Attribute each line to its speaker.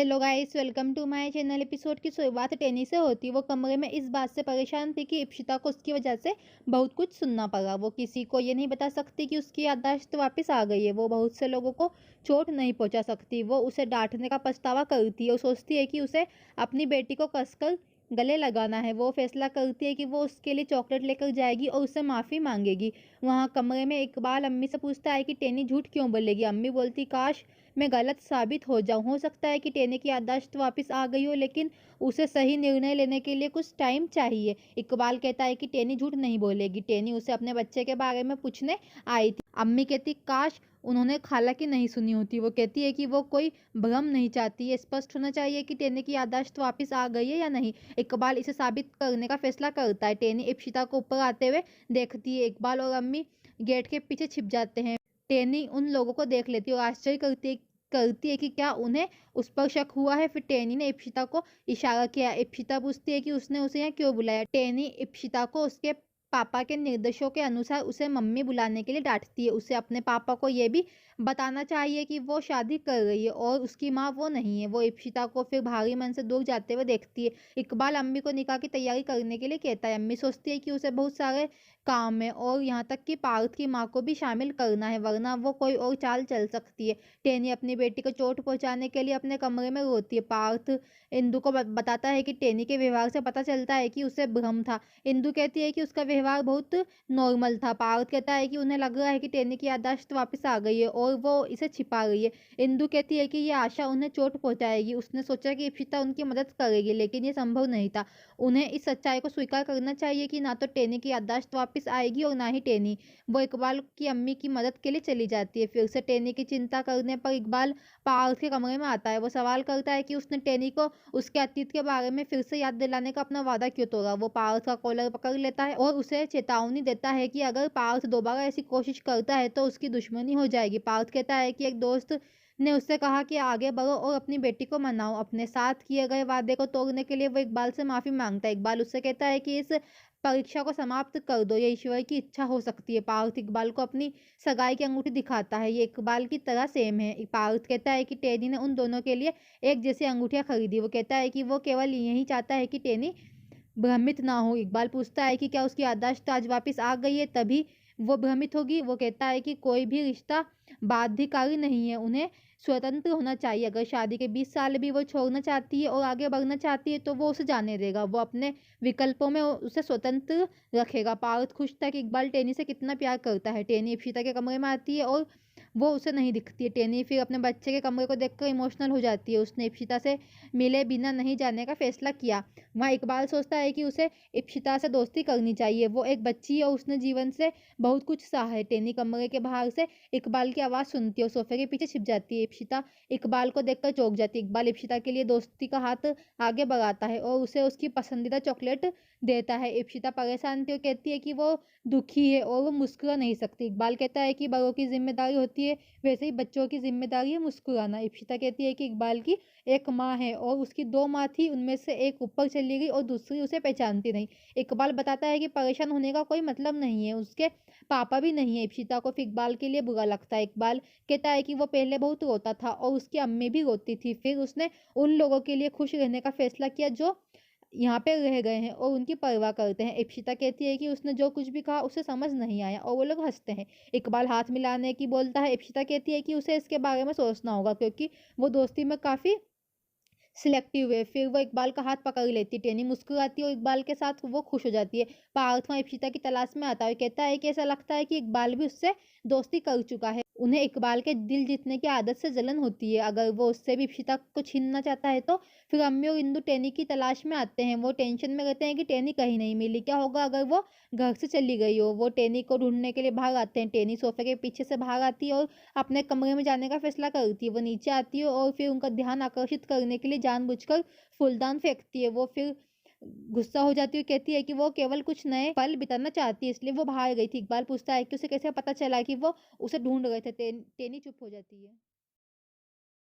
Speaker 1: Hello guys, welcome to my channel. Episode की शुरुआत टेनी से होती। वो कमरे में इस बात से परेशान थी कि इप्शिता को उसकी वजह से बहुत कुछ सुनना पड़ा। वो किसी को ये नहीं बता सकती कि उसकी याददाश्त वापस आ गई है। वो बहुत से लोगों को चोट नहीं पहुंचा सकती। वो उसे डांटने का पछतावा करती है और सोचती है कि उसे अपनी बेटी को कसकर गले लगाना है। वो फैसला करती है कि वो उसके लिए चॉकलेट लेकर जाएगी और उससे माफ़ी मांगेगी। वहाँ कमरे में इकबाल अम्मी से पूछता है कि टेनी झूठ क्यों बोलेगी। अम्मी बोलती, काश मैं गलत साबित हो जाऊं। हो सकता है कि टेनी की याददाश्त वापस आ गई हो, लेकिन उसे सही निर्णय लेने के लिए कुछ टाइम चाहिए। इकबाल कहता है कि टेनी झूठ नहीं बोलेगी। टेनी उसे अपने बच्चे के बारे में पूछने आई थी। अम्मी कहती, काश उन्होंने खाला की नहीं सुनी होती। वो कहती है कि वो कोई भ्रम नहीं चाहती है। स्पष्ट होना चाहिए कि टेनी की याददाश्त वापस आ गई है या नहीं। इकबाल इसे साबित करने का फैसला करता है। टेनी इप्शिता को ऊपर आते हुए देखती है। इकबाल और अम्मी गेट के पीछे छिप जाते हैं। टेनी उन लोगों को देख लेती है और आश्चर्य करती है कि क्या उन्हें उस पर शक हुआ है। फिर टेनी ने इप्शिता को इशारा किया। इप्शिता पूछती है कि उसने उसे यहाँ क्यों बुलाया। टेनी इप्शिता को उसके पापा के निर्देशों के अनुसार उसे मम्मी बुलाने के लिए डांटती है। उसे अपने पापा को ये भी बताना चाहिए कि वो शादी कर रही है और उसकी माँ वो नहीं है। वो इप्शिता को फिर भारी मन से दूर जाते हुए देखती है। इकबाल अम्मी को निकाह की तैयारी करने के लिए कहता है। अम्मी सोचती है कि उसे बहुत सारे काम है और यहाँ तक कि पार्थ की माँ को भी शामिल करना है, वरना वो कोई और चाल चल सकती है। टेनी अपनी बेटी को चोट पहुंचाने के लिए अपने कमरे में रोती है। पार्थ इंदु को बताता है कि टेनी के व्यवहार से पता चलता है कि उसे भ्रम था। इंदु कहती है कि उसका व्यवहार बहुत नॉर्मल था। पार्थ कहता है कि उन्हें लग रहा है कि टेनी की याददाश्त वापस आ गई है और वो इसे छिपा रही है। इंदु कहती है कि ये आशा उन्हें चोट पहुंचाएगी। उसने सोचा कि इप्शिता उनकी मदद करेगी, लेकिन ये संभव नहीं था। उन्हें इस सच्चाई को स्वीकार करना चाहिए कि ना तो टेनी की याददाश्त वापस आएगी और ना ही टेनी। वो इकबाल की अम्मी की मदद के लिए चली जाती है। फिर से टेनी की चिंता करने पर इकबाल पार्थ के कमरे में आता है। वो सवाल करता है कि उसने टेनी को उसके अतीत के बारे में फिर से याद दिलाने का अपना वादा क्यों तोड़ा। वो पार्थ का कॉलर पकड़ लेता है और उसे चेतावनी देता है कि अगर पार्थ दोबारा ऐसी कोशिश करता है तो उसकी दुश्मनी हो जाएगी। पार्थ कहता है कि एक दोस्त ने उससे कहा कि आगे बढ़ो और अपनी बेटी को मनाओ। अपने साथ किए गए वादे को तोड़ने के लिए वो इकबाल से माफी मांगता है। इकबाल उससे कहता है कि इस परीक्षा को समाप्त कर दो, ये ईश्वर की इच्छा हो सकती है। पार्थ इकबाल को अपनी सगाई की अंगूठी दिखाता है। ये इकबाल की तरह सेम है। पार्थ कहता है कि टेनी ने उन दोनों के लिए एक जैसी अंगूठियां खरीदी। वो कहता है कि वो केवल यही चाहता है कि टेनी भ्रमित ना हो। इकबाल पूछता है कि क्या उसकी याददाश्त आज वापस आ गई है, तभी वो भ्रमित होगी। वो कहता है कि कोई भी रिश्ता बाध्यकारी नहीं है, उन्हें स्वतंत्र होना चाहिए। अगर शादी के 20 साल भी वो छोड़ना चाहती है और आगे बढ़ना चाहती है तो वो उसे जाने देगा। वो अपने विकल्पों में उसे स्वतंत्र रखेगा। पार्थ खुश था कि इकबाल टेनी से कितना प्यार करता है। टेनी इप्शिता के कमरे में आती है और वो उसे नहीं दिखती है। टेनी फिर अपने बच्चे के कमरे को देखकर इमोशनल हो जाती है। उसने इप्शिता से मिले बिना नहीं जाने का फैसला किया। वहाँ इकबाल सोचता है कि उसे इप्शिता से दोस्ती करनी चाहिए। वो एक बच्ची है और उसने जीवन से बहुत कुछ सहा है। टेनी कमरे के बाहर से इकबाल की आवाज़ सुनती है और सोफे के पीछे छिप जाती है। इप्शिता इकबाल को देखकर चौंक जाती है। इकबाल इप्शिता के लिए दोस्ती का हाथ आगे बढ़ाता है और उसे उसकी पसंदीदा चॉकलेट देता है। इप्शिता परेशान थी और कहती है कि वो दुखी है और वो मुस्कुरा नहीं सकती। इकबाल कहता है कि बड़ों की जिम्मेदारी होती है, वैसे ही बच्चों की जिम्मेदारी है मुस्कुराना। इप्शिता कहती है कि इकबाल की एक माँ है और उसकी दो माँ थी, उनमें से एक ऊपर चली गई और दूसरी उसे पहचानती नहीं। इकबाल बताता है कि परेशान होने का कोई मतलब नहीं है, उसके पापा भी नहीं है। इप्शिता को फिर इकबाल के लिए बुरा लगता है। इकबाल कहता है कि वो पहले बहुत रोता था और उसकी अम्मी भी रोती थी। फिर उसने उन लोगों के लिए खुश रहने का फैसला किया जो यहाँ पे रह गए हैं और उनकी परवाह करते हैं। इप्शिता कहती है कि उसने जो कुछ भी कहा उसे समझ नहीं आया और वो लोग हंसते हैं। इकबाल हाथ मिलाने की बोलता है। इप्शिता कहती है कि उसे इसके बारे में सोचना होगा क्योंकि वो दोस्ती में काफ़ी सिलेक्टिव है। फिर वो इकबाल का हाथ पकड़ लेती है। टेनी मुस्कुराती है और इकबाल के साथ वो खुश हो जाती है। पार्थ वहाँ इप्शिता की तलाश में आता है, कहता है कि ऐसा लगता है कि इकबाल भी उससे दोस्ती कर चुका है। उन्हें इकबाल के दिल जीतने की आदत से जलन होती है। अगर वो उससे भी इप्शिता को छीनना चाहता है तो फिर अम्मी और इंदु टेनी की तलाश में आते हैं। वो टेंशन में रहते हैं कि टेनी कहीं नहीं मिली, क्या होगा अगर वो घर से चली गई हो। वो टेनी को ढूंढने के लिए बाहर आते हैं। टेनी सोफे के पीछे से बाहर आती है और अपने कमरे में जाने का फैसला करती है। वो नीचे आती है और फिर उनका ध्यान आकर्षित करने के लिए जानबूझकर फूलदान फेंकती है। वो फिर गुस्सा हो जाती है, कहती है कि वो केवल कुछ नए पल बिताना चाहती है, इसलिए वो बाहर गई थी। इकबाल पूछता है कि उसे कैसे पता चला कि वो उसे ढूंढ रहे थे। टेनी चुप हो जाती है।